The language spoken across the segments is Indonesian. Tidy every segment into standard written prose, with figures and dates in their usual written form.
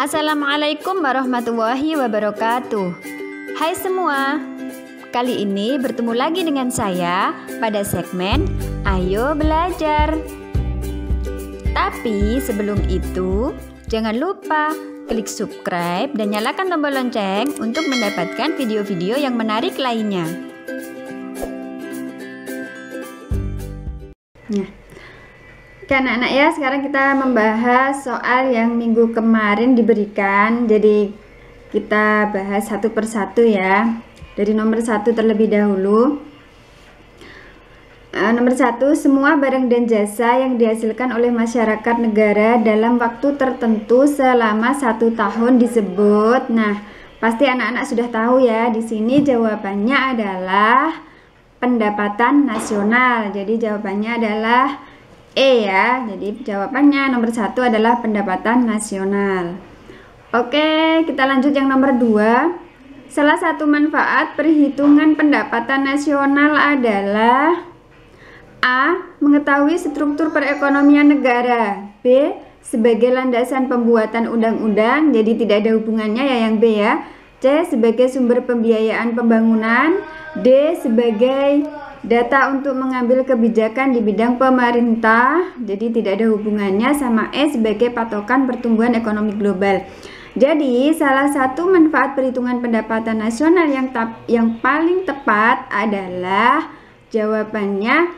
Assalamualaikum warahmatullahi wabarakatuh. Hai semua, kali ini bertemu lagi dengan saya pada segmen Ayo Belajar. Tapi sebelum itu, jangan lupa klik subscribe dan nyalakan tombol lonceng untuk mendapatkan video-video yang menarik lainnya. Nah, anak-anak ya, sekarang kita membahas soal yang minggu kemarin diberikan. Jadi kita bahas satu persatu ya. Dari nomor 1 terlebih dahulu. Nomor 1, semua barang dan jasa yang dihasilkan oleh masyarakat negara dalam waktu tertentu selama 1 tahun disebut. Nah, pasti anak-anak sudah tahu ya. Di sini jawabannya adalah pendapatan nasional. Jadi jawabannya adalah E ya. Jadi jawabannya nomor 1 adalah pendapatan nasional. Oke, kita lanjut yang nomor 2. Salah satu manfaat perhitungan pendapatan nasional adalah A. Mengetahui struktur perekonomian negara. B. Sebagai landasan pembuatan undang-undang. Jadi tidak ada hubungannya ya yang B ya. C. Sebagai sumber pembiayaan pembangunan. D. Sebagai data untuk mengambil kebijakan di bidang pemerintah. Jadi tidak ada hubungannya sama E sebagai patokan pertumbuhan ekonomi global. Jadi salah satu manfaat perhitungan pendapatan nasional yang paling tepat adalah jawabannya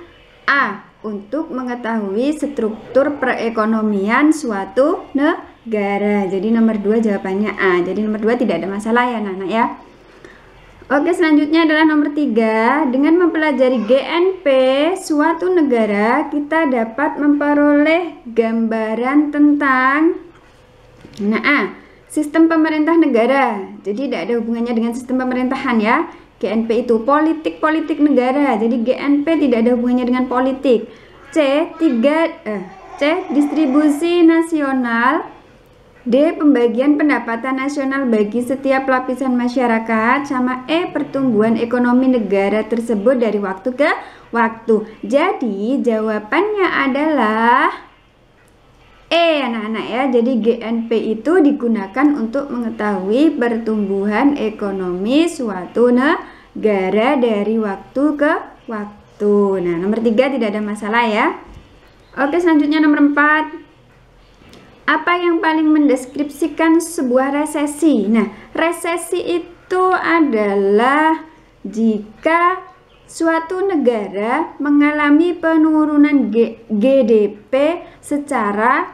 A, untuk mengetahui struktur perekonomian suatu negara. Jadi nomor 2 jawabannya A. Jadi nomor 2 tidak ada masalah ya anak-anak ya. Oke, selanjutnya adalah nomor 3. Dengan mempelajari GNP suatu negara, kita dapat memperoleh gambaran tentang sistem pemerintah negara. Jadi tidak ada hubungannya dengan sistem pemerintahan ya. GNP itu politik negara. Jadi GNP tidak ada hubungannya dengan politik. C. Distribusi nasional. D. Pembagian pendapatan nasional bagi setiap lapisan masyarakat. Sama E. Pertumbuhan ekonomi negara tersebut dari waktu ke waktu. Jadi jawabannya adalah E anak-anak ya. Jadi GNP itu digunakan untuk mengetahui pertumbuhan ekonomi suatu negara dari waktu ke waktu. Nah, nomor 3 tidak ada masalah ya. Oke, selanjutnya nomor 4. Apa yang paling mendeskripsikan sebuah resesi? Nah, resesi itu adalah jika suatu negara mengalami penurunan GDP secara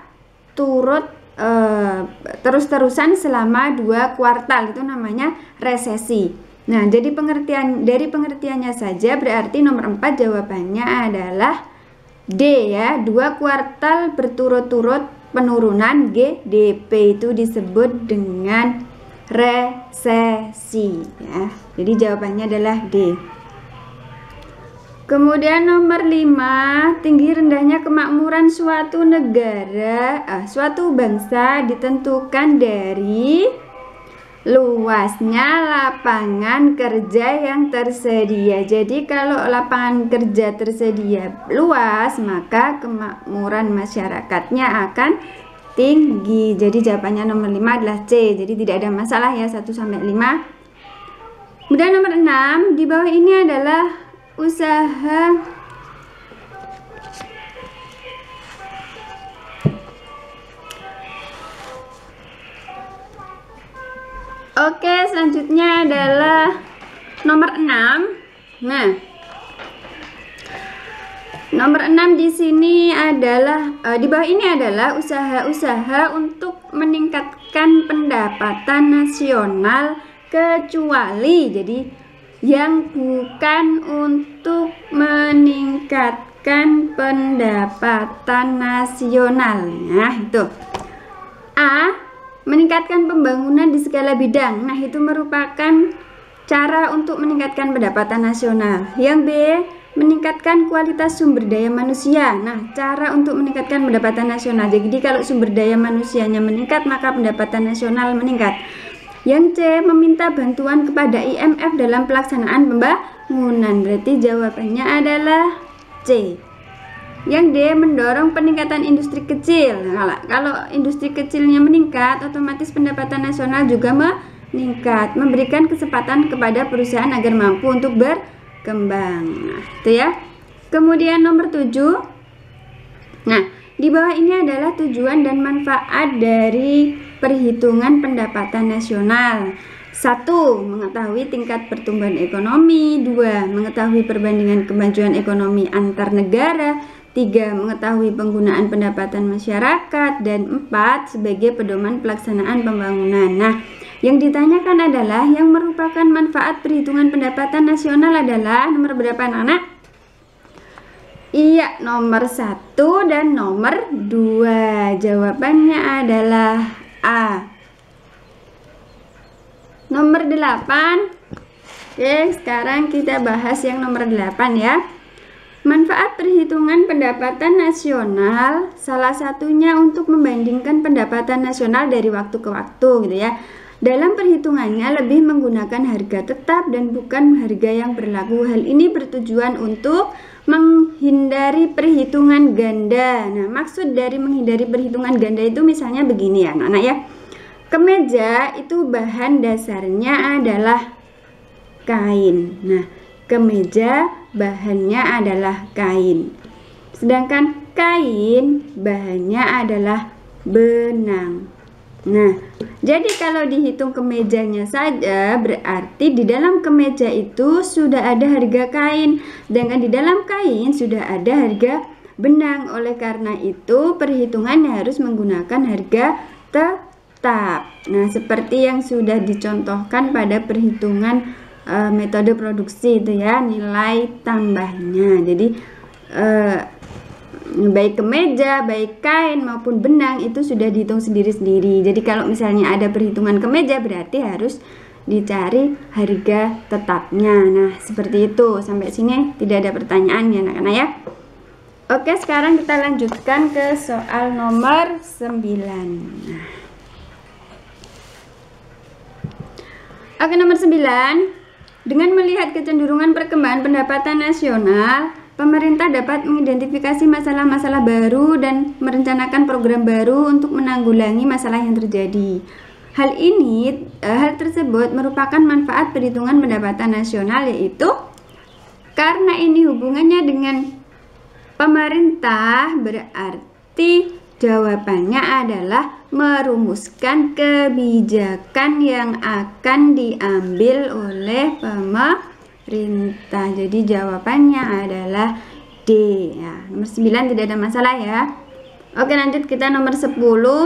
terus-terusan selama 2 kuartal, itu namanya resesi. Nah, jadi pengertiannya saja berarti nomor 4 jawabannya adalah D ya. 2 kuartal berturut-turut penurunan GDP itu disebut dengan resesi ya. Jadi jawabannya adalah D. Kemudian nomor 5, tinggi rendahnya kemakmuran suatu negara, suatu bangsa ditentukan dari luasnya lapangan kerja yang tersedia. Jadi kalau lapangan kerja tersedia luas, maka kemakmuran masyarakatnya akan tinggi. Jadi jawabannya nomor 5 adalah C. Jadi tidak ada masalah ya 1 sampai 5. Kemudian nomor 6, di bawah ini adalah usaha Oke, selanjutnya adalah nomor 6. Nah, nomor 6 di sini adalah di bawah ini adalah usaha-usaha untuk meningkatkan pendapatan nasional kecuali, jadi yang bukan untuk meningkatkan pendapatan nasional. Nah, itu A. Meningkatkan pembangunan di segala bidang. Nah, itu merupakan cara untuk meningkatkan pendapatan nasional. Yang B. Meningkatkan kualitas sumber daya manusia. Nah, cara untuk meningkatkan pendapatan nasional. Jadi kalau sumber daya manusianya meningkat, maka pendapatan nasional meningkat. Yang C. Meminta bantuan kepada IMF dalam pelaksanaan pembangunan. Berarti jawabannya adalah C. Yang D, mendorong peningkatan industri kecil. Nah, kalau industri kecilnya meningkat, otomatis pendapatan nasional juga meningkat, memberikan kesempatan kepada perusahaan agar mampu untuk berkembang. Nah, itu ya. Kemudian nomor 7. Nah, di bawah ini adalah tujuan dan manfaat dari perhitungan pendapatan nasional. 1. Mengetahui tingkat pertumbuhan ekonomi. 2. Mengetahui perbandingan kemajuan ekonomi antar negara. 3. Mengetahui penggunaan pendapatan masyarakat. Dan 4. Sebagai pedoman pelaksanaan pembangunan. Nah, yang ditanyakan adalah yang merupakan manfaat perhitungan pendapatan nasional adalah nomor berapa anak-anak? Iya, nomor 1 dan nomor 2. Jawabannya adalah A. Nomor 8. Oke, sekarang kita bahas yang nomor 8 ya. Manfaat perhitungan pendapatan nasional, salah satunya untuk membandingkan pendapatan nasional dari waktu ke waktu gitu ya. Dalam perhitungannya lebih menggunakan harga tetap dan bukan harga yang berlaku. Hal ini bertujuan untuk menghindari perhitungan ganda. Nah, maksud dari menghindari perhitungan ganda itu misalnya begini ya, anak-anak ya. Kemeja itu bahan dasarnya adalah kain. Nah, kemeja bahannya adalah kain. Sedangkan kain bahannya adalah benang. Nah, jadi kalau dihitung kemejanya saja berarti di dalam kemeja itu sudah ada harga kain, sedangkan di dalam kain sudah ada harga benang. Oleh karena itu perhitungannya harus menggunakan harga tetap. Nah, seperti yang sudah dicontohkan pada perhitungan metode produksi itu ya, nilai tambahnya. Jadi baik kemeja, baik kain maupun benang itu sudah dihitung sendiri-sendiri. Jadi kalau misalnya ada perhitungan kemeja berarti harus dicari harga tetapnya. Nah, seperti itu. Sampai sini tidak ada pertanyaan ya anak-anak ya. Oke, sekarang kita lanjutkan ke soal nomor 9. Nah. Oke, nomor 9. Dengan melihat kecenderungan perkembangan pendapatan nasional, pemerintah dapat mengidentifikasi masalah-masalah baru dan merencanakan program baru untuk menanggulangi masalah yang terjadi. Hal tersebut merupakan manfaat perhitungan pendapatan nasional, yaitu karena ini hubungannya dengan pemerintah, berarti jawabannya adalah merumuskan kebijakan yang akan diambil oleh pemerintah. Jadi jawabannya adalah D ya. Nomor 9 tidak ada masalah ya. Oke, lanjut kita nomor 10.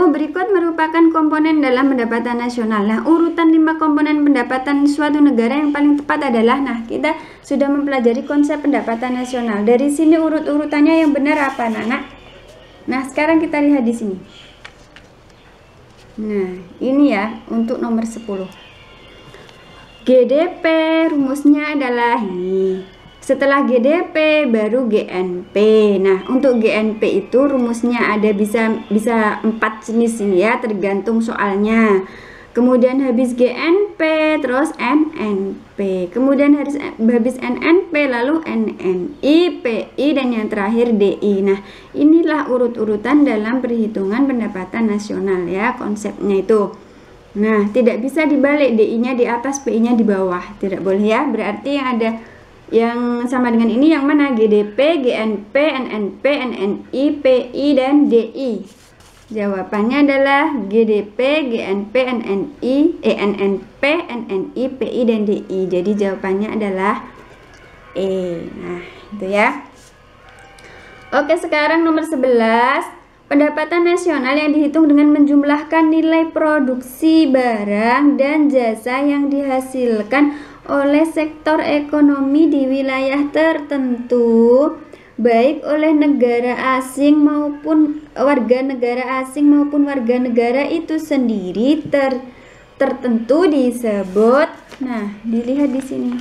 Berikut merupakan komponen dalam pendapatan nasional. Nah, urutan 5 komponen pendapatan suatu negara yang paling tepat adalah, nah kita sudah mempelajari konsep pendapatan nasional. Dari sini urut-urutannya yang benar apa, Nana? Nah, sekarang kita lihat di sini. Nah, ini ya untuk nomor 10. GDP rumusnya adalah ini. Setelah GDP baru GNP. Nah, untuk GNP itu rumusnya ada bisa 4 jenis ini ya, tergantung soalnya. Kemudian habis GNP terus NNP. Kemudian habis NNP lalu NNI, PI dan yang terakhir DI. Nah, inilah urut-urutan dalam perhitungan pendapatan nasional ya, konsepnya itu. Nah, tidak bisa dibalik, DI-nya di atas, PI-nya di bawah. Tidak boleh ya. Berarti yang ada yang sama dengan ini yang mana? GDP, GNP, NNP, NNI, PI dan DI. Jawabannya adalah GDP, GNP, NNP, NNI, PI dan DI. Jadi jawabannya adalah E. Nah, itu ya. Oke, sekarang nomor 11. Pendapatan nasional yang dihitung dengan menjumlahkan nilai produksi barang dan jasa yang dihasilkan oleh sektor ekonomi di wilayah tertentu, baik oleh negara asing maupun warga negara asing maupun warga negara itu sendiri tertentu disebut. Nah, dilihat di sini.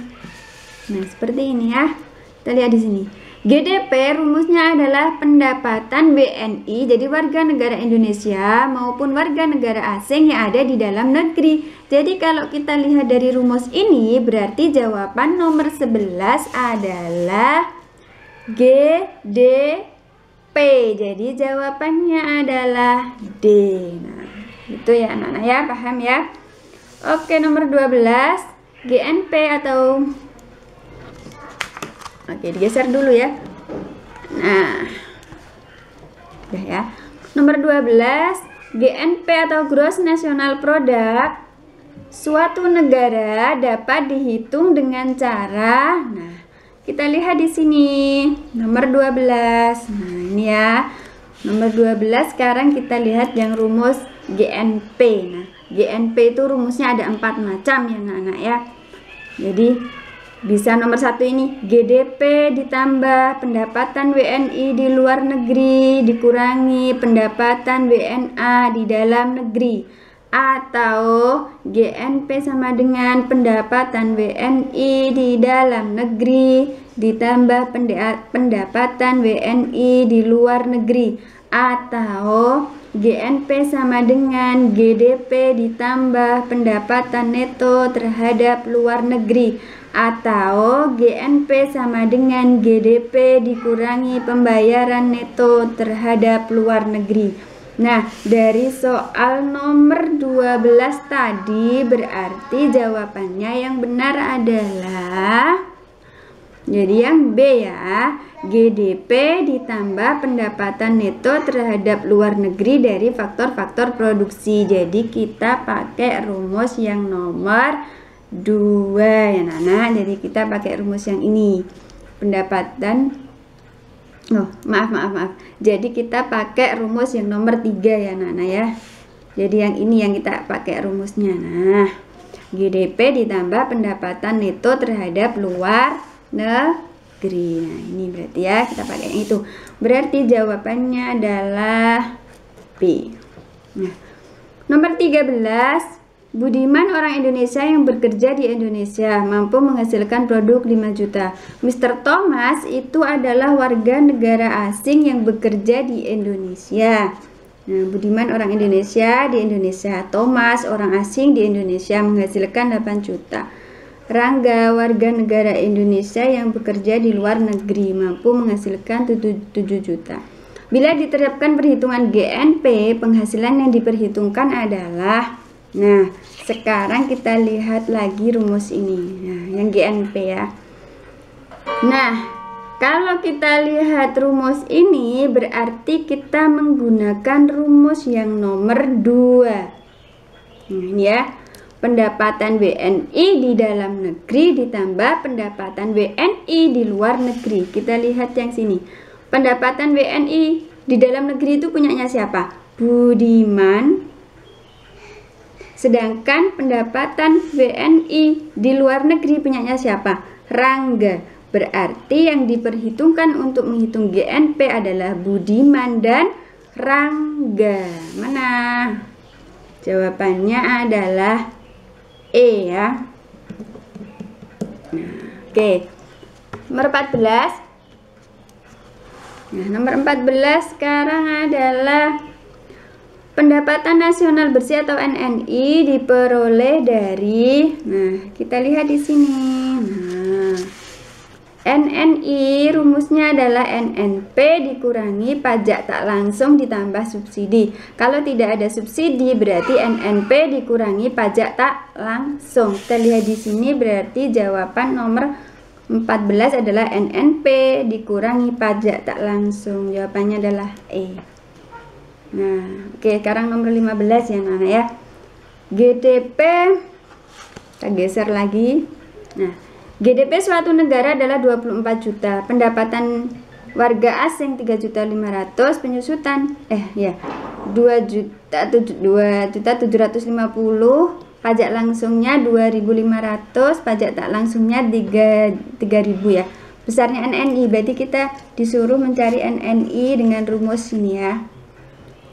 Nah, seperti ini ya. Kita lihat di sini. GDP rumusnya adalah pendapatan BNI, jadi warga negara Indonesia maupun warga negara asing yang ada di dalam negeri. Jadi kalau kita lihat dari rumus ini berarti jawaban nomor 11 adalah GDP. P. Jadi jawabannya adalah D. Nah, itu ya anak-anak ya, paham ya? Oke, nomor 12, GNP atau digeser dulu ya. Nah, udah ya. Nomor 12, GNP atau Gross National Product suatu negara dapat dihitung dengan cara, nah, kita lihat di sini nomor 12. Nah, ini ya. Nomor 12 sekarang kita lihat yang rumus GNP. Nah, GNP itu rumusnya ada 4 macam ya anak-anak ya. Jadi bisa nomor 1 ini GDP ditambah pendapatan WNI di luar negeri dikurangi pendapatan WNA di dalam negeri, atau GNP sama dengan pendapatan WNI di dalam negeri ditambah pendapatan WNI di luar negeri, atau GNP sama dengan GDP ditambah pendapatan neto terhadap luar negeri, atau GNP sama dengan GDP dikurangi pembayaran neto terhadap luar negeri. Nah, dari soal nomor 12 tadi berarti jawabannya yang benar adalah, jadi yang B ya, GDP ditambah pendapatan neto terhadap luar negeri dari faktor-faktor produksi. Jadi kita pakai rumus yang nomor 2 ya Nana. Jadi kita pakai rumus yang ini. Pendapatan maaf. Jadi kita pakai rumus yang nomor 3 ya Nana ya. Jadi yang ini yang kita pakai rumusnya. Nah, GDP ditambah pendapatan neto terhadap luar negeri. Nah, ini berarti ya kita pakai yang itu. Berarti jawabannya adalah B. Nah, nomor 13, Budiman orang Indonesia yang bekerja di Indonesia mampu menghasilkan produk 5 juta. Mr. Thomas itu adalah warga negara asing yang bekerja di Indonesia. Nah, Budiman orang Indonesia di Indonesia, Thomas orang asing di Indonesia menghasilkan 8 juta. Rangga warga negara Indonesia yang bekerja di luar negeri mampu menghasilkan 7 juta. Bila diterapkan perhitungan GNP, penghasilan yang diperhitungkan adalah, nah, sekarang kita lihat lagi rumus ini. Nah, yang GNP ya. Nah, kalau kita lihat rumus ini berarti kita menggunakan rumus yang nomor 2. Nah, ini ya. Pendapatan WNI di dalam negeri ditambah pendapatan WNI di luar negeri. Kita lihat yang sini. Pendapatan WNI di dalam negeri itu punyanya siapa? Budiman. Sedangkan pendapatan WNI di luar negeri punyanya siapa? Rangga. Berarti yang diperhitungkan untuk menghitung GNP adalah Budiman dan Rangga. Mana? Jawabannya adalah E ya. Nah, oke. Nomor 14. Nah, nomor 14 sekarang adalah pendapatan nasional bersih atau NNI diperoleh dari, nah, kita lihat di sini. Nah, NNI rumusnya adalah NNP dikurangi pajak tak langsung ditambah subsidi. Kalau tidak ada subsidi berarti NNP dikurangi pajak tak langsung. Kita lihat di sini berarti jawaban nomor 14 adalah NNP dikurangi pajak tak langsung. Jawabannya adalah E. Nah, oke, sekarang nomor 15 ya Nana ya. GDP, kita geser lagi. Nah, GDP suatu negara adalah 24 juta, pendapatan warga asing 3.500.000, penyusutan 2.750.000, pajak langsungnya 2.500, pajak tak langsungnya 3.000 ya. Besarnya NNI, berarti kita disuruh mencari NNI dengan rumus ini ya.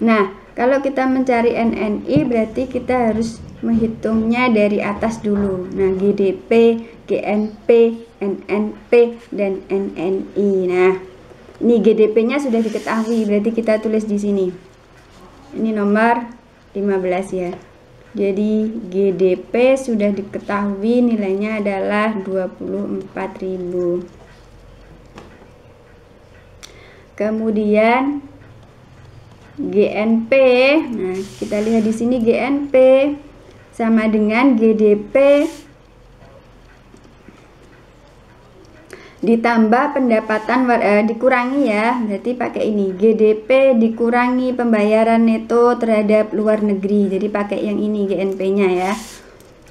Nah, kalau kita mencari NNI berarti kita harus menghitungnya dari atas dulu. Nah, GDP, GNP, NNP, dan NNI. Nah, ini GDP-nya sudah diketahui, berarti kita tulis di sini. Ini nomor 15 ya. Jadi GDP sudah diketahui nilainya adalah 24.000. Kemudian GNP. Nah, kita lihat di sini GNP sama dengan GDP ditambah pendapatan dikurangi ya, berarti pakai ini GDP dikurangi pembayaran neto terhadap luar negeri, jadi pakai yang ini GNP nya ya.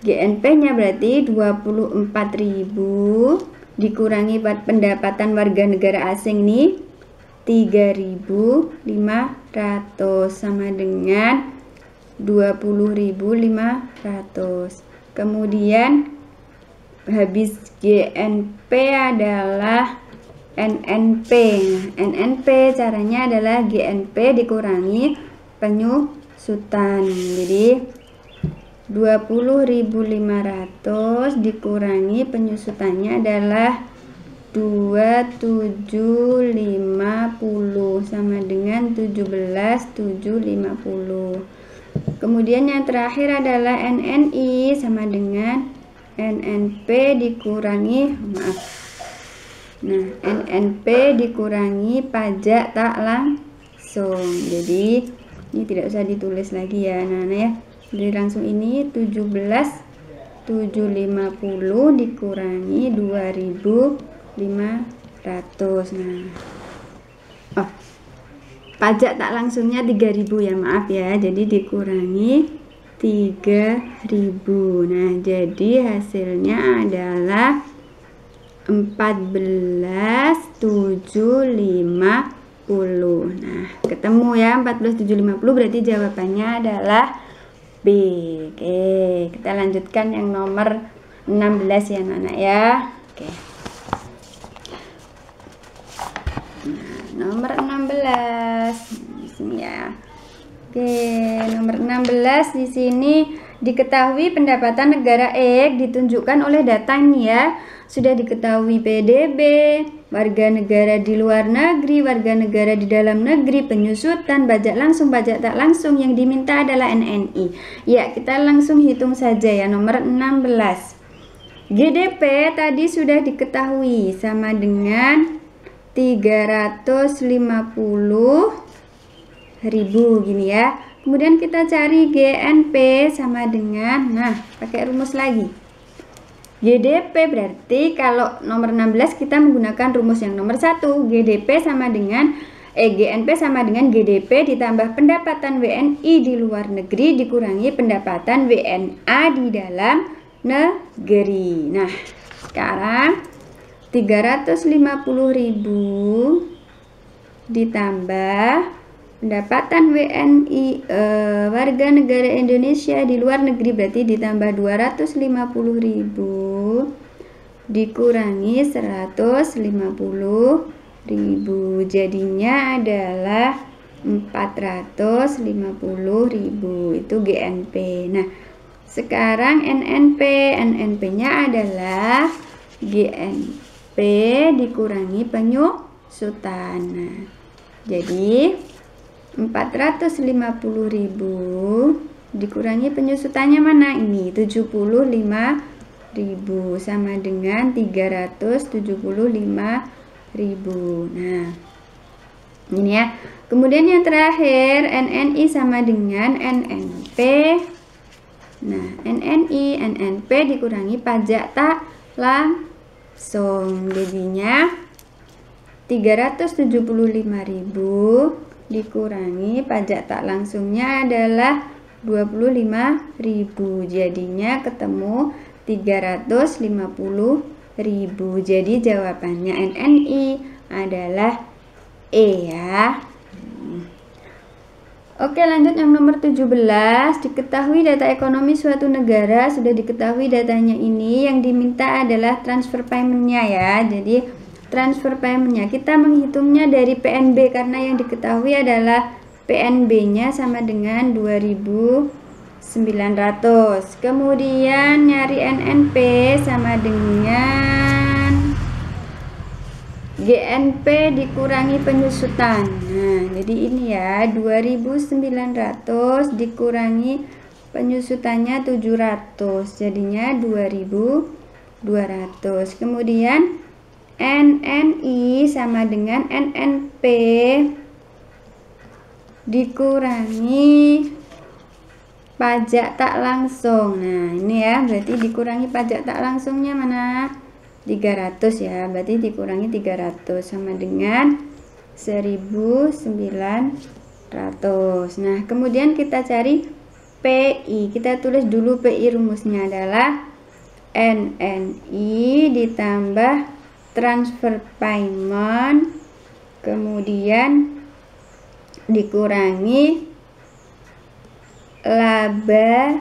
GNP nya berarti 24.000 dikurangi pendapatan warga negara asing nih 3.500 sama dengan 20.500. Kemudian habis GNP adalah NNP. Nah, NNP caranya adalah GNP dikurangi penyusutan. Jadi 20.500 dikurangi penyusutannya adalah 2750 sama dengan 17.750. Kemudian yang terakhir adalah NNI sama dengan NNP dikurangi NNP dikurangi pajak tak langsung. Jadi ini tidak usah ditulis lagi ya anak-anak ya. Jadi langsung ini 17.750 dikurangi 2.500. Nah, pajak tak langsungnya 3.000 ya, maaf ya. Jadi dikurangi 3.000. Nah, jadi hasilnya adalah 14.750. Nah, ketemu ya 14.750, berarti jawabannya adalah B. Oke, kita lanjutkan yang nomor 16 ya anak-anak ya. Oke. Nah, nomor 16 di sini ya. Oke, nomor 16 di sini diketahui pendapatan negara X ditunjukkan oleh data ini ya. Sudah diketahui PDB, warga negara di luar negeri, warga negara di dalam negeri, penyusutan, pajak langsung, pajak tak langsung, yang diminta adalah NNI. Ya, kita langsung hitung saja ya, nomor 16. GDP tadi sudah diketahui sama dengan 350.000 gini ya. Kemudian kita cari GNP sama dengan, nah pakai rumus lagi. GDP berarti kalau nomor 16 kita menggunakan rumus yang nomor 1. GDP sama dengan GNP sama dengan GDP ditambah pendapatan WNI di luar negeri dikurangi pendapatan WNA di dalam negeri. Nah, sekarang 350.000 ditambah pendapatan WNI warga negara Indonesia di luar negeri berarti ditambah 250.000 dikurangi 150.000, jadinya adalah 450.000, itu GNP. Nah, sekarang NNP nya adalah GNP dikurangi penyusutan. Nah, jadi 450.000 dikurangi penyusutannya mana? Ini 75.000 sama dengan 375.000. Nah, ini ya. Kemudian yang terakhir NNI sama dengan NNP. Nah, NNP dikurangi pajak tak langsung, jadinya 375.000 dikurangi pajak tak langsungnya adalah 25.000, jadinya ketemu 350.000. Jadi jawabannya NNI adalah E ya. Oke, lanjut yang nomor 17. Diketahui data ekonomi suatu negara, sudah diketahui datanya ini, yang diminta adalah transfer payment-nya ya. Jadi transfer payment-nya kita menghitungnya dari PNB karena yang diketahui adalah PNB-nya sama dengan 2.900. Kemudian nyari NNP sama dengan GNP dikurangi penyusutan. Nah, jadi ini ya 2.900 dikurangi penyusutannya 700, jadinya 2.200. Kemudian NNI sama dengan NNP dikurangi pajak tak langsung. Nah, ini ya, berarti dikurangi pajak tak langsungnya mana? 300 ya, berarti dikurangi 300 sama dengan 1.900. Nah, kemudian kita cari PI. Kita tulis dulu PI, rumusnya adalah NNI ditambah transfer payment kemudian dikurangi laba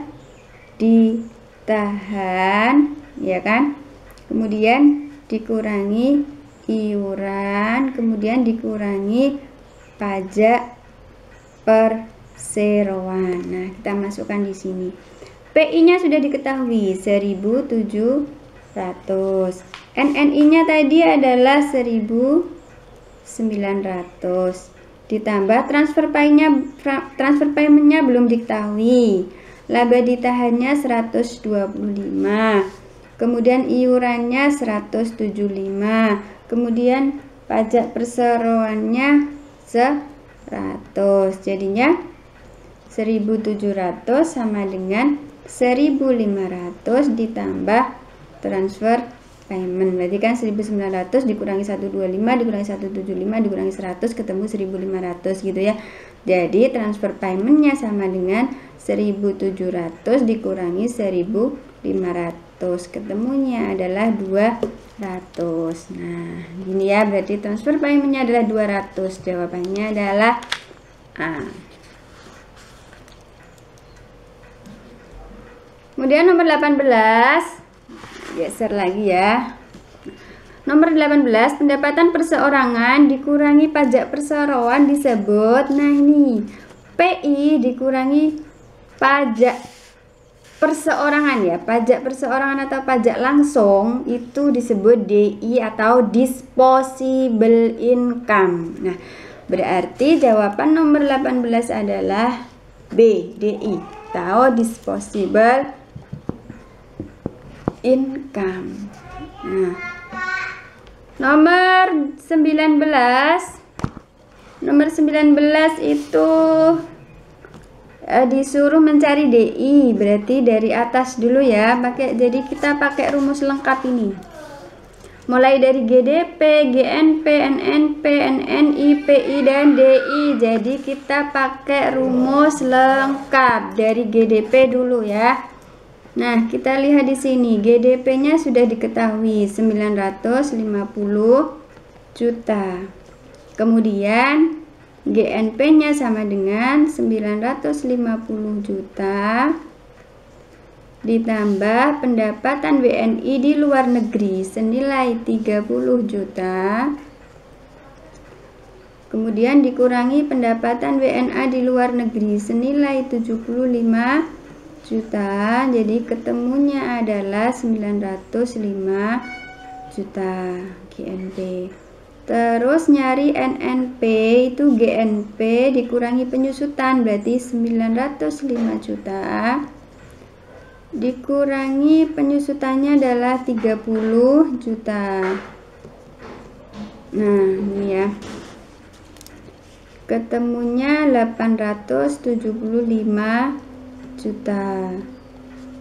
ditahan, ya kan, kemudian dikurangi iuran, kemudian dikurangi pajak perseroan. Nah, kita masukkan di sini. PI-nya sudah diketahui 1.700. NNI-nya tadi adalah 1.900. Ditambah transfer payment-nya belum diketahui. Laba ditahannya 125. Kemudian iurannya 175. Kemudian pajak perseroannya 100. Jadinya 1.700 sama dengan 1.500 ditambah transfer payment. Berarti kan 1.900 dikurangi 125 dikurangi 175 dikurangi 100 ketemu 1.500 gitu ya. Jadi transfer paymentnya sama dengan 1.700 dikurangi 1.500, ketemunya adalah 200. Nah, gini ya, berarti transfer paymentnya adalah 200. Jawabannya adalah A. Kemudian nomor 18, geser lagi ya. Nomor 18, pendapatan perseorangan dikurangi pajak perseroan disebut. Nah, ini PI dikurangi pajak perseorangan ya. Pajak perseorangan atau pajak langsung itu disebut DI atau disposable income. Nah, berarti jawaban nomor 18 adalah B, DI atau disposable income. Nah, nomor 19 itu disuruh mencari DI, berarti dari atas dulu ya, jadi kita pakai rumus lengkap ini. Mulai dari GDP, GNP, NNP, NNI, PI dan DI. Jadi kita pakai rumus lengkap dari GDP dulu ya. Nah, kita lihat di sini GDP-nya sudah diketahui 950 juta. Kemudian GNP-nya sama dengan 950 juta ditambah pendapatan WNI di luar negeri senilai 30 juta. Kemudian dikurangi pendapatan WNA di luar negeri senilai 75 juta, jadi ketemunya adalah 905 juta GNP. Terus nyari NNP, itu GNP dikurangi penyusutan, berarti 905 juta dikurangi penyusutannya adalah 30 juta. Nah, ini ya, ketemunya 875 juta.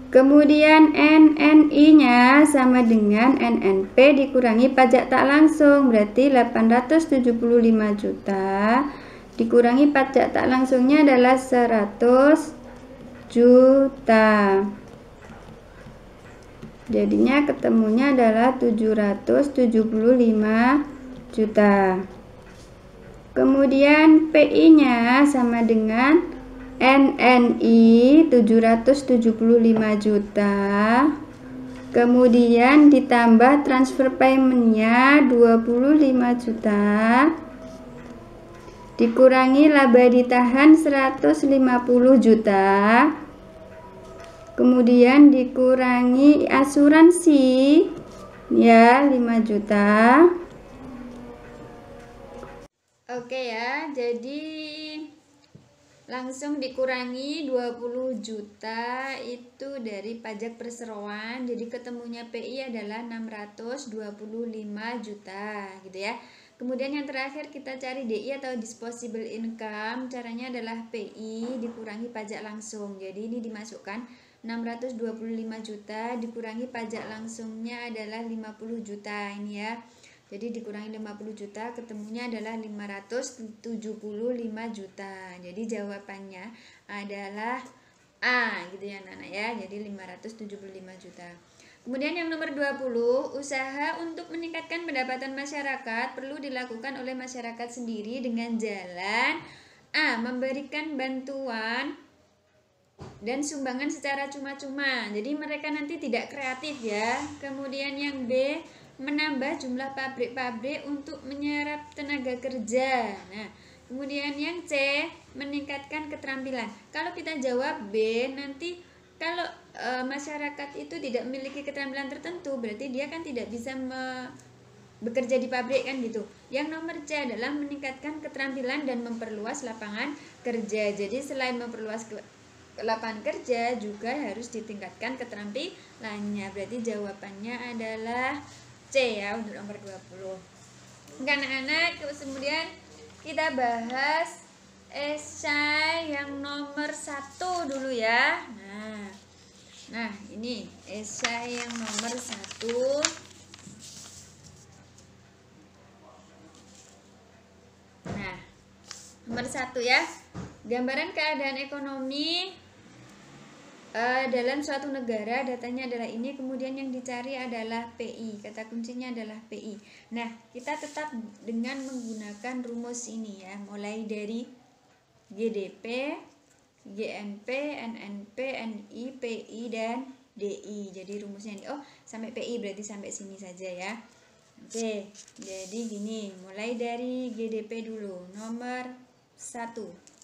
Kemudian NNI-nya sama dengan NNP dikurangi pajak tak langsung, berarti 875 juta dikurangi pajak tak langsungnya adalah 100 juta. Jadinya ketemunya adalah 775 juta. Kemudian PI-nya sama dengan NNI 775 juta. Kemudian ditambah transfer payment-nya 25 juta. Dikurangi laba ditahan 150 juta. Kemudian dikurangi asuransi ya 5 juta. Oke ya, jadi langsung dikurangi 20 juta itu dari pajak perseroan, jadi ketemunya PI adalah 625 juta gitu ya. Kemudian yang terakhir kita cari DI atau disposable income. Caranya adalah PI dikurangi pajak langsung. Jadi ini dimasukkan 625 juta dikurangi pajak langsungnya adalah 50 juta ini ya. Jadi dikurangi 50 juta ketemunya adalah 575 juta. Jadi jawabannya adalah A gitu ya anak-anak ya. Jadi 575 juta. Kemudian yang nomor 20, usaha untuk meningkatkan pendapatan masyarakat perlu dilakukan oleh masyarakat sendiri dengan jalan A. Memberikan bantuan dan sumbangan secara cuma-cuma. Jadi mereka nanti tidak kreatif ya. Kemudian yang B, menambah jumlah pabrik-pabrik untuk menyerap tenaga kerja. Nah, kemudian yang C, meningkatkan keterampilan. Kalau kita jawab B, nanti kalau masyarakat itu tidak memiliki keterampilan tertentu, berarti dia kan tidak bisa bekerja di pabrik kan gitu. Yang nomor C adalah meningkatkan keterampilan dan memperluas lapangan kerja. Jadi selain memperluas lapangan kerja juga harus ditingkatkan keterampilannya. Berarti jawabannya adalah C ya untuk nomor 20. Anak-anak, kemudian kita bahas esai yang nomor 1 dulu ya. Nah ini esai yang nomor 1. Nah, nomor 1 ya. Gambaran keadaan ekonomi dalam suatu negara, datanya adalah ini, kemudian yang dicari adalah PI, kata kuncinya adalah PI. Nah, kita tetap dengan menggunakan rumus ini ya, mulai dari GDP, GNP, NNP, NI, PI, dan DI. Jadi rumusnya ini, sampai PI berarti sampai sini saja ya. Oke, jadi gini, mulai dari GDP dulu, nomor 1.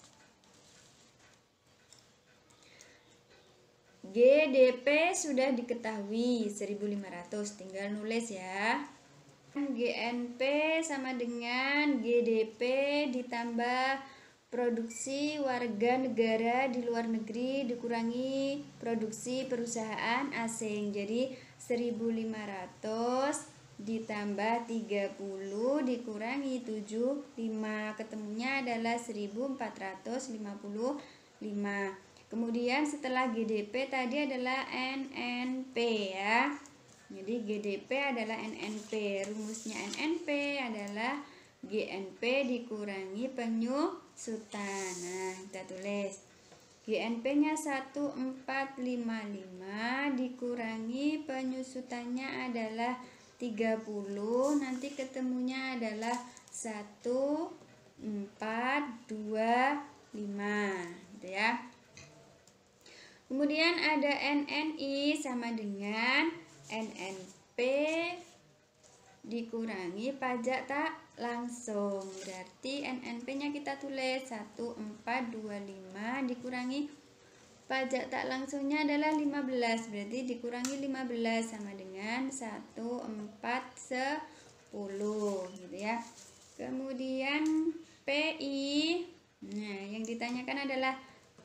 GDP sudah diketahui 1.500, tinggal nulis ya. GNP sama dengan GDP ditambah produksi warga negara di luar negeri dikurangi produksi perusahaan asing. Jadi 1.500 ditambah 30 dikurangi 75, ketemunya adalah 1.455. Kemudian setelah GDP tadi adalah NNP ya. Jadi GDP adalah NNP. Rumusnya NNP adalah GNP dikurangi penyusutan. Nah, kita tulis. GNP-nya 1455 dikurangi penyusutannya adalah 30. Nanti ketemunya adalah 1425 gitu ya. Kemudian ada NNI sama dengan NNP dikurangi pajak tak langsung. Berarti NNP-nya kita tulis 1425 dikurangi pajak tak langsungnya adalah 15. Berarti dikurangi 15 sama dengan 1410 gitu ya. Kemudian PI. Nah, yang ditanyakan adalah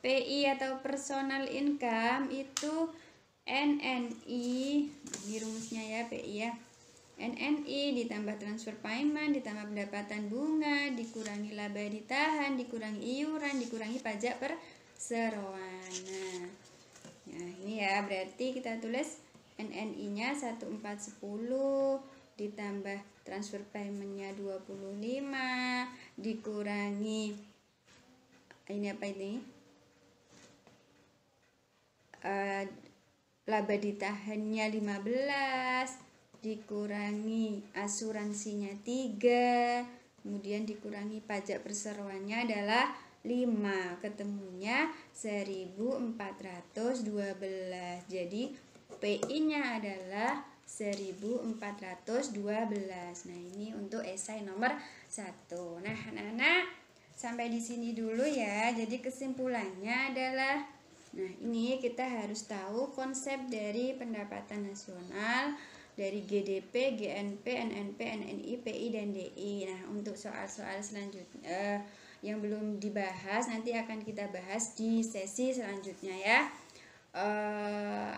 PI atau personal income itu NNI, ini rumusnya ya PI ya. NNI ditambah transfer payment ditambah pendapatan bunga dikurangi laba ditahan dikurangi iuran dikurangi pajak perseroan. Nah ini ya, berarti kita tulis NNI-nya 1410 ditambah transfer payment-nya 25 dikurangi ini apa ini? Laba ditahannya 15 dikurangi asuransinya 3 kemudian dikurangi pajak perseroannya adalah 5, ketemunya 1412. Jadi PI nya adalah 1412. Nah ini untuk esai nomor 1. Nah anak-anak sampai di sini dulu ya. Jadi kesimpulannya adalah, nah ini kita harus tahu konsep dari pendapatan nasional dari GDP, GNP, NNP, NNI, PI, dan DI. Nah untuk soal-soal selanjutnya yang belum dibahas nanti akan kita bahas di sesi selanjutnya ya.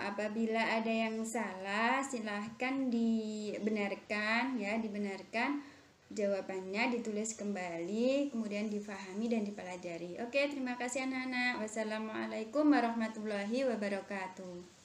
Apabila ada yang salah silahkan dibenarkan ya, dibenarkan jawabannya, ditulis kembali, kemudian difahami dan dipelajari. Oke, terima kasih anak-anak. Wassalamualaikum warahmatullahi wabarakatuh.